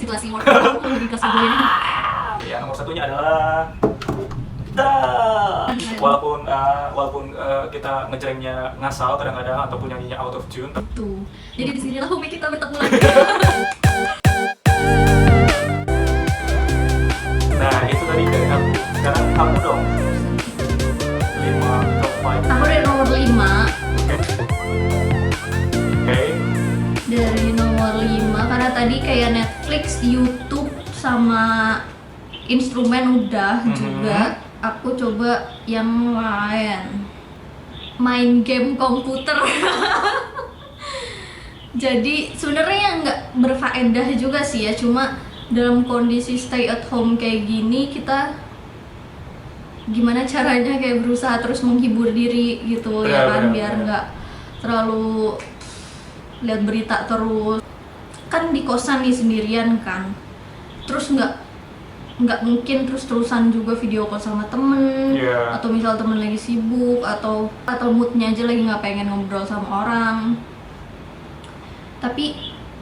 situasi workout aku lagi kelas 2 ini. Ya, nomor satunya adalah walaupun kita ngejrengnya ngasal kadang-kadang ataupun nyanyinya out of tune. Tuh. Jadi di sinilah hobi kita bertemu lagi. Nah, itu tadi dari aku. Sekarang kamu dong. 5 top 5. Aku dari nomor 5. Oke. Dari nomor 5 karena tadi kayak Netflix, YouTube sama instrumen udah juga. Aku coba yang lain. Main game komputer. Jadi sebenarnya yang nggak berfaedah juga sih ya, cuma dalam kondisi stay at home kayak gini kita gimana caranya kayak berusaha terus menghibur diri gitu ya kan, biar nggak terlalu lihat berita terus. Kan di kosan nih sendirian kan, terus nggak mungkin terus-terusan juga video call sama temen, atau misal temen lagi sibuk atau moodnya aja lagi nggak pengen ngobrol sama orang. Tapi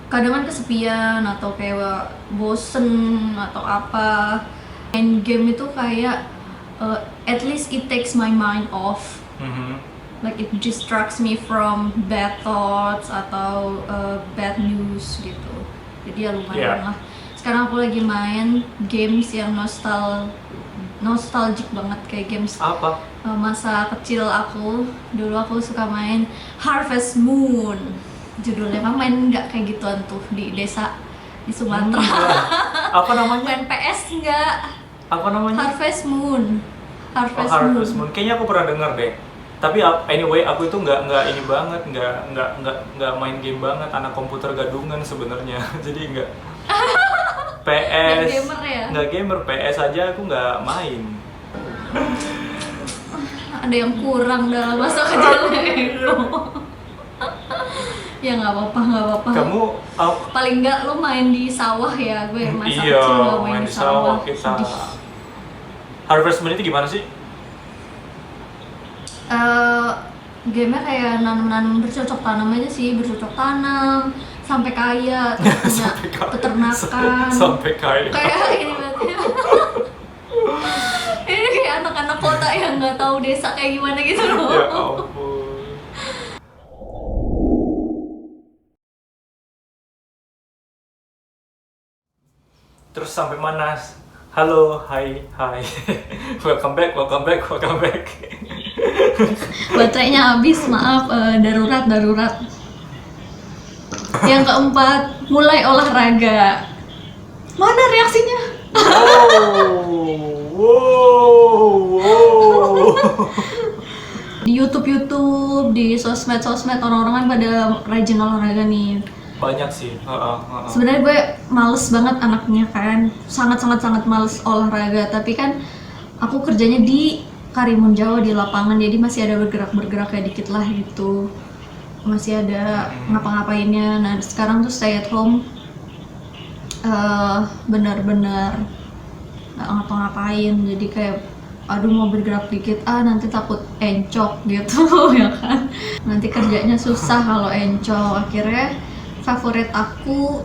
kadang kan kesepian atau kayak bosen atau apa, main game itu kayak at least it takes my mind off. Like it distracts me from bad thoughts atau bad news gitu. Jadi ya lumayan lah. Sekarang aku lagi main games yang nostalgic banget, kayak games Apa? Masa kecil aku. Dulu aku suka main Harvest Moon. Judulnya kan main nggak kayak gituan tuh di desa di Sumatera. Apa namanya? Main PS nggak? Apa namanya? Harvest Moon. Harvest Moon. Kayaknya aku pernah dengar deh. Tapi anyway, aku itu nggak ini banget, nggak main game banget, anak komputer gadungan sebenarnya. Jadi nggak PS, gamer ya? Nggak gamer, PS aja aku nggak main. Ada yang kurang dalam masa kecilnya itu. Ya nggak apa-apa. Kamu paling nggak lo main di sawah ya, gue masa iya, kecil nggak main di sawah. Kita. Harvest Moon itu gimana sih? Game-nya kayak nanam bercocok tanam aja sih, bercocok tanam sampai kaya, terus punya peternakan sampai kaya. Kayak ini berarti. Ini kayak anak-anak kota yang nggak tahu desa kayak gimana gitu loh. Ya ampun. Terus sampai mana? Halo, hai. welcome back. Baterainya habis, maaf, darurat. Yang keempat, mulai olahraga. Mana reaksinya? Wow. Di YouTube, di sosmed orang-orang kan pada rajin olahraga nih. Banyak sih. Sebenarnya gue males banget anaknya kan, sangat males olahraga. Tapi kan aku kerjanya di Karimun Jawa di lapangan, jadi masih ada bergerak kayak dikit lah gitu, masih ada ngapa-ngapainnya. Nah sekarang tuh stay at home, benar-benar nggak ngapa-ngapain, jadi kayak aduh mau bergerak dikit, nanti takut encok gitu ya kan, nanti kerjanya susah kalau encok. Akhirnya favorit aku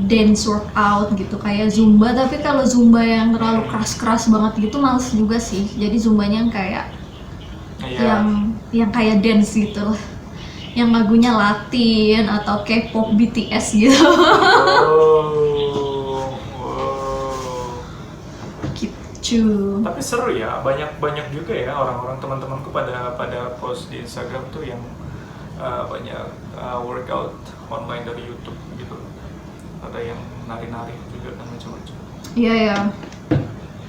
dance workout gitu, kayak zumba. Tapi kalau zumba yang terlalu keras banget gitu males juga sih. Jadi zumbanya yang kayak yang kayak dance gitu lah, yang lagunya Latin atau K-pop BTS gitu. Gitu. Tapi seru ya, banyak juga ya orang-orang, teman-temanku pada post di Instagram tuh yang banyak workout online dari YouTube gitu. Ada yang nari-nari juga dan macam-macam. Iya ya.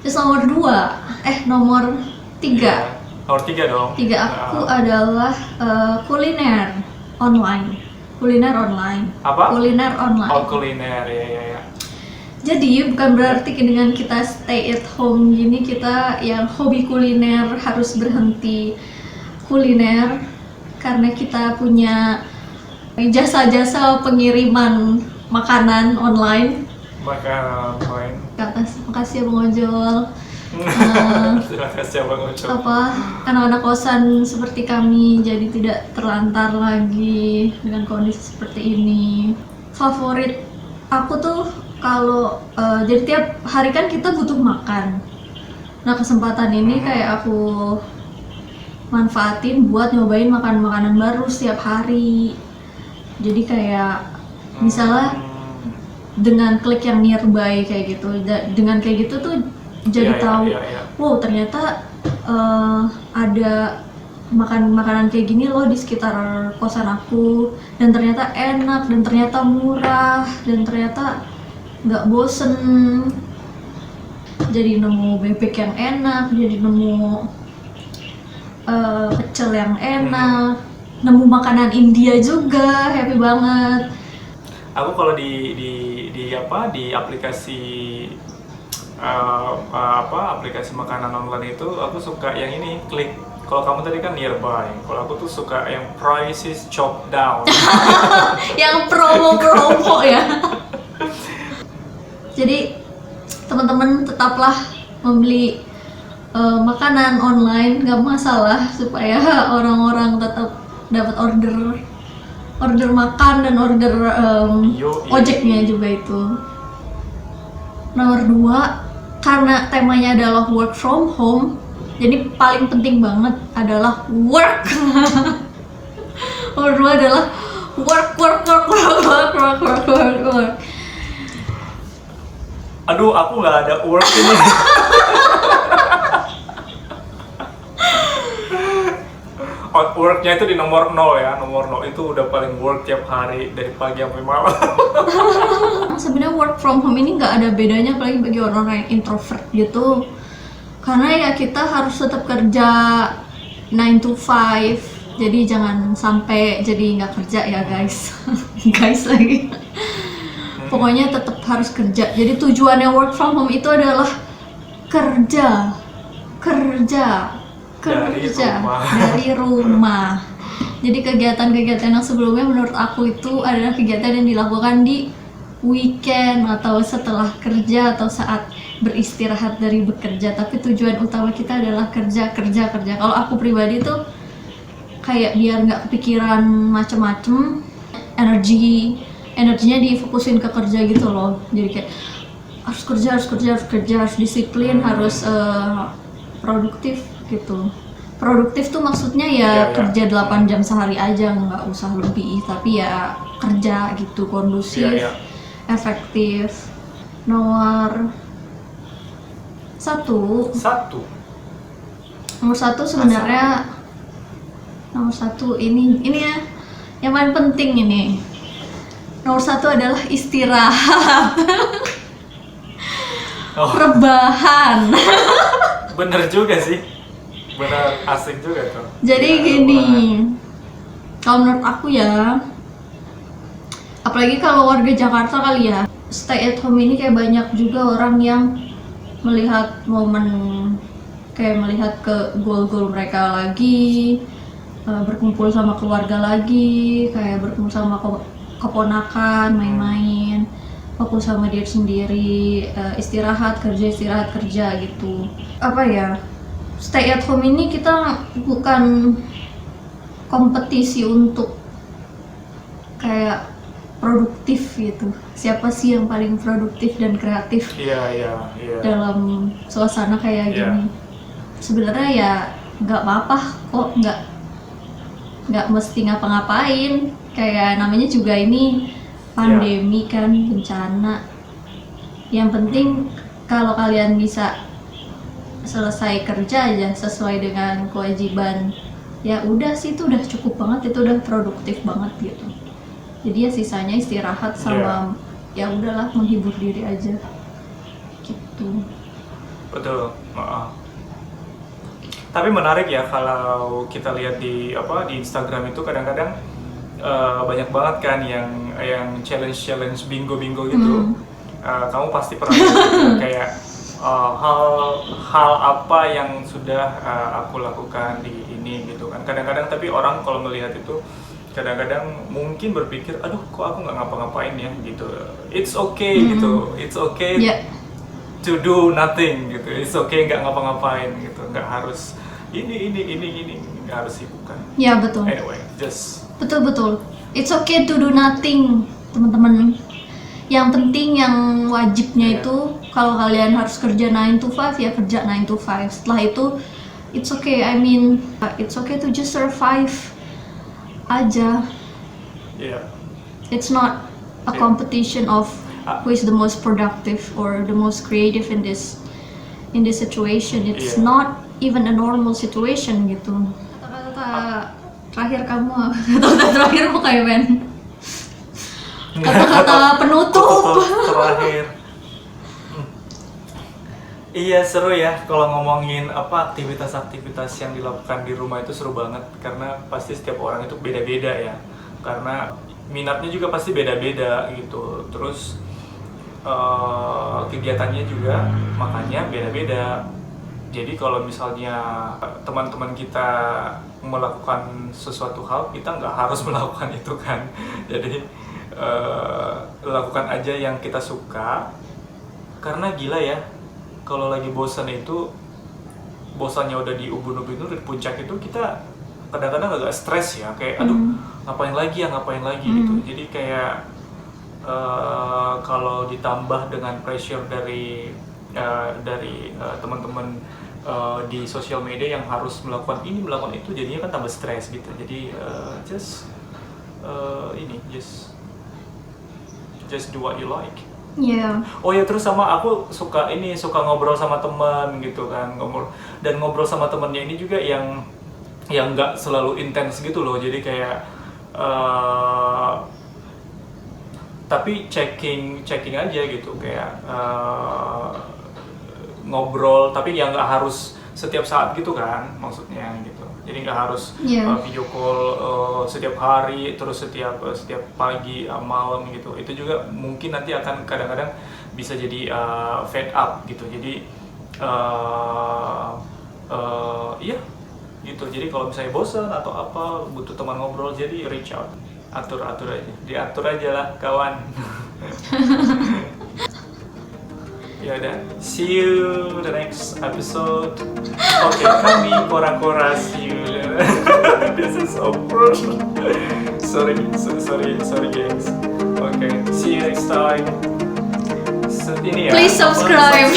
Terus nomor 3. Nomor 3 dong. 3 aku adalah kuliner online. Apa? Kuliner online. Oh, kuliner, ya. Jadi bukan berarti dengan kita stay at home gini kita yang hobi kuliner harus berhenti kuliner, karena kita punya jasa-jasa pengiriman makanan online. Makasih ya Bang Ojol. Terima kasih Bang Ojol. Anak-anak kosan seperti kami jadi tidak terlantar lagi dengan kondisi seperti ini. Favorit aku tuh kalau jadi tiap hari kan kita butuh makan. Nah kesempatan ini kayak aku manfaatin buat nyobain makanan baru setiap hari. Jadi kayak misalnya dengan klik yang nearby kayak gitu, dengan kayak gitu tuh jadi tahu, wow ternyata ada makanan kayak gini loh di sekitar kosan aku, dan ternyata enak, dan ternyata murah, dan ternyata nggak bosen. Jadi nemu bebek yang enak, jadi nemu pecel yang enak, nemu makanan India juga, happy banget. Aku kalau di aplikasi aplikasi makanan online itu aku suka yang ini, klik. Kalau kamu tadi kan nearby, kalau aku tuh suka yang prices chop down. Yang promo ya. Jadi teman-teman tetaplah membeli makanan online, nggak masalah, supaya orang-orang tetap dapat order makan dan order ojeknya juga itu. Nomor 2, karena temanya adalah work from home, jadi paling penting banget adalah work. Nomor 2 adalah work. Aduh, aku nggak ada work ini. Worknya itu di nomor 0 ya, nomor 0 itu udah paling work tiap hari dari pagi sampai malam. Sebenarnya work from home ini nggak ada bedanya, apalagi bagi orang-orang yang introvert gitu, karena ya kita harus tetap kerja 9 to 5, jadi jangan sampai jadi nggak kerja ya guys. Guys lagi. Pokoknya tetap harus kerja. Jadi tujuannya work from home itu adalah kerja dari rumah. Jadi kegiatan-kegiatan yang sebelumnya menurut aku itu adalah kegiatan yang dilakukan di weekend atau setelah kerja atau saat beristirahat dari bekerja, tapi tujuan utama kita adalah kerja. Kalau aku pribadi tuh kayak biar nggak kepikiran macem-macem, energinya difokusin ke kerja gitu loh. Jadi kayak harus kerja, harus disiplin, harus produktif gitu. Produktif tuh maksudnya ya kerja 8 jam sehari aja, nggak usah lebih, tapi ya kerja gitu, kondusif, efektif. Nomor satu sebenarnya nomor satu ini ya yang paling penting ini. Nomor 1 adalah istirahat. Rebahan. Bener juga sih, bener, asik juga tuh. Jadi ya, gini, kalau menurut aku ya, apalagi kalau warga Jakarta kali ya, stay at home ini kayak banyak juga orang yang melihat momen, kayak melihat ke goal-goal mereka lagi, berkumpul sama keluarga lagi, kayak berkumpul sama keponakan, main-main, fokus sama diri sendiri, istirahat kerja gitu. Apa ya, stay at home ini kita bukan kompetisi untuk kayak produktif gitu. Siapa sih yang paling produktif dan kreatif dalam suasana kayak gini? Sebenarnya ya nggak apa-apa kok, nggak mesti ngapa-ngapain. Kayak namanya juga ini pandemi kan, bencana. Yang penting kalau kalian bisa selesai kerja aja sesuai dengan kewajiban, ya udah sih, itu udah cukup banget, itu udah produktif banget gitu. Jadi ya sisanya istirahat sama ya udahlah, menghibur diri aja gitu. Betul. Tapi menarik ya kalau kita lihat di Instagram itu kadang-kadang banyak banget kan yang challenge bingo gitu. Kamu pasti pernah kayak hal apa yang sudah aku lakukan di ini gitu kan. Kadang-kadang tapi orang kalau melihat itu kadang-kadang mungkin berpikir, aduh kok aku nggak ngapa-ngapain ya gitu. It's okay gitu. It's okay to do nothing gitu. It's okay nggak ngapa-ngapain gitu. Nggak harus ini nggak harus sibukkan. Ya betul. Anyway, just betul. It's okay to do nothing, teman-teman. Yang penting yang wajibnya Iya. itu kalau kalian harus kerja 9 to 5 ya kerja 9 to 5. Setelah itu it's okay, I mean it's okay to just survive aja. Iya. It's not a Yeah. competition of who is the most productive or the most creative in this situation. It's Yeah. not even a normal situation gitu. Kata-kata terakhir kamu apa? Kata-kata terakhirmu kayak Ben. Kata-kata penutup. Terakhir. Iya seru ya kalau ngomongin apa aktivitas-aktivitas yang dilakukan di rumah itu seru banget karena pasti setiap orang itu beda-beda ya karena minatnya juga pasti beda-beda gitu terus kegiatannya juga makanya beda-beda jadi kalau misalnya teman-teman kita melakukan sesuatu hal kita nggak harus melakukan itu kan jadi lakukan aja yang kita suka karena gila ya kalau lagi bosan itu bosannya udah di ubun-ubun di puncak itu kita kadang-kadang agak stres ya kayak aduh ngapain lagi gitu jadi kayak kalau ditambah dengan pressure dari teman-teman di sosial media yang harus melakukan ini melakukan itu jadinya kan tambah stres gitu jadi just do what you like. Yeah. Oh ya terus sama aku suka ngobrol sama teman gitu kan ngobrol sama temennya ini juga yang nggak selalu intens gitu loh jadi kayak tapi checking aja gitu kayak ngobrol tapi yang nggak harus setiap saat gitu kan maksudnya gitu jadi nggak harus video call setiap hari terus setiap pagi malam gitu itu juga mungkin nanti akan kadang-kadang bisa jadi fade up gitu jadi iya gitu jadi kalau misalnya bosan atau apa butuh teman ngobrol jadi reach out atur aja diatur aja lah kawan. Ya udah, see you the next episode. Oke, kami Kora-Kora see you. This is awkward. Sorry guys. Okay, see you next time. Ini ya. Please subscribe.